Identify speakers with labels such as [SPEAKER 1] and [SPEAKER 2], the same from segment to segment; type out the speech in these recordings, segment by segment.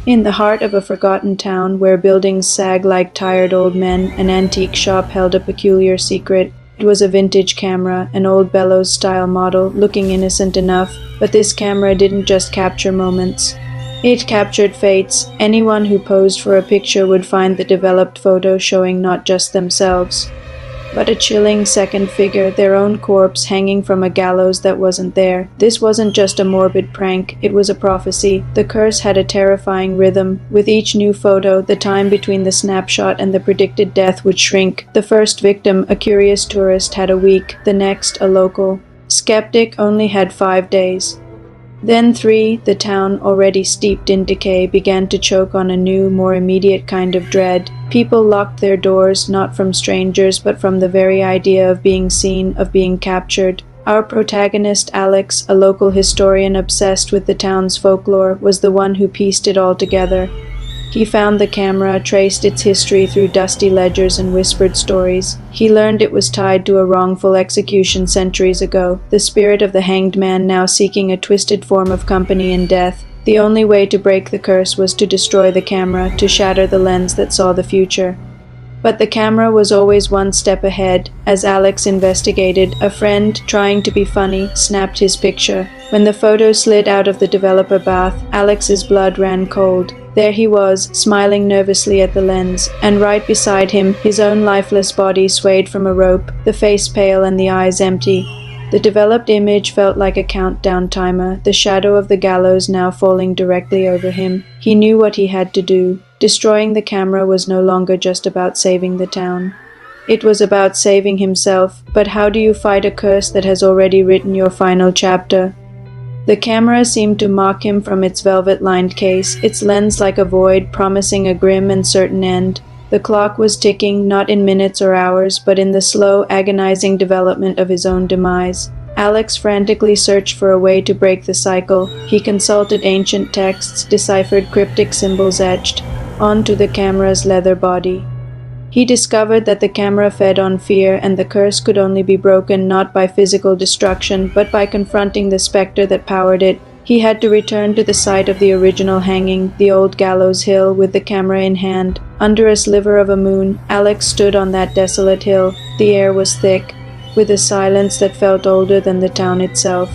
[SPEAKER 1] In the heart of a forgotten town where buildings sag like tired old men, an antique shop held a peculiar secret. It was a vintage camera, an old Bellows-style model, looking innocent enough, but this camera didn't just capture moments. It captured fates. Anyone who posed for a picture would find the developed photo showing not just themselves, but a chilling second figure, their own corpse hanging from a gallows that wasn't there. This wasn't just a morbid prank, it was a prophecy. The curse had a terrifying rhythm. With each new photo, the time between the snapshot and the predicted death would shrink. The first victim, a curious tourist, had a week. The next, a local skeptic, only had 5 days. Then 3, the town, already steeped in decay, began to choke on a new, more immediate kind of dread. People locked their doors, not from strangers, but from the very idea of being seen, of being captured. Our protagonist, Alex, a local historian obsessed with the town's folklore, was the one who pieced it all together. He found the camera, traced its history through dusty ledgers and whispered stories. He learned it was tied to a wrongful execution centuries ago, the spirit of the hanged man now seeking a twisted form of company in death. The only way to break the curse was to destroy the camera, to shatter the lens that saw the future. But the camera was always one step ahead. As Alex investigated, a friend, trying to be funny, snapped his picture. When the photo slid out of the developer bath, Alex's blood ran cold. There he was, smiling nervously at the lens, and right beside him, his own lifeless body swayed from a rope, the face pale and the eyes empty. The developed image felt like a countdown timer, the shadow of the gallows now falling directly over him. He knew what he had to do. Destroying the camera was no longer just about saving the town. It was about saving himself. But how do you fight a curse that has already written your final chapter? The camera seemed to mock him from its velvet-lined case, its lens like a void, promising a grim and certain end. The clock was ticking, not in minutes or hours, but in the slow, agonizing development of his own demise. Alex frantically searched for a way to break the cycle. He consulted ancient texts, deciphered cryptic symbols etched onto the camera's leather body. He discovered that the camera fed on fear, and the curse could only be broken not by physical destruction, but by confronting the specter that powered it. He had to return to the site of the original hanging, the old gallows hill, with the camera in hand. Under a sliver of a moon, Alex stood on that desolate hill. The air was thick, with a silence that felt older than the town itself.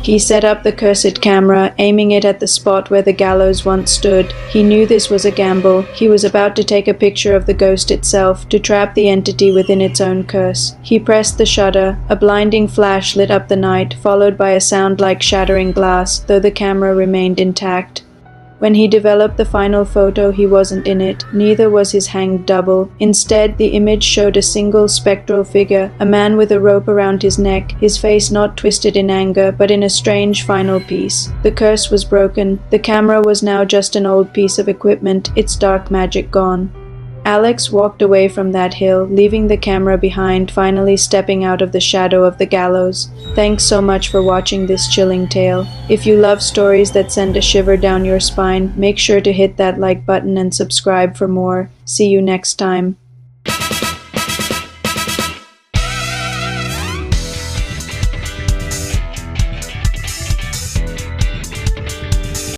[SPEAKER 1] He set up the cursed camera, aiming it at the spot where the gallows once stood. He knew this was a gamble. He was about to take a picture of the ghost itself, to trap the entity within its own curse. He pressed the shutter. A blinding flash lit up the night, followed by a sound like shattering glass, though the camera remained intact. When he developed the final photo, he wasn't in it. Neither was his hanged double. Instead, the image showed a single spectral figure, a man with a rope around his neck, his face not twisted in anger, but in a strange final peace. The curse was broken. The camera was now just an old piece of equipment, its dark magic gone. Alex walked away from that hill, leaving the camera behind, finally stepping out of the shadow of the gallows. Thanks so much for watching this chilling tale. If you love stories that send a shiver down your spine, make sure to hit that like button and subscribe for more. See you next time.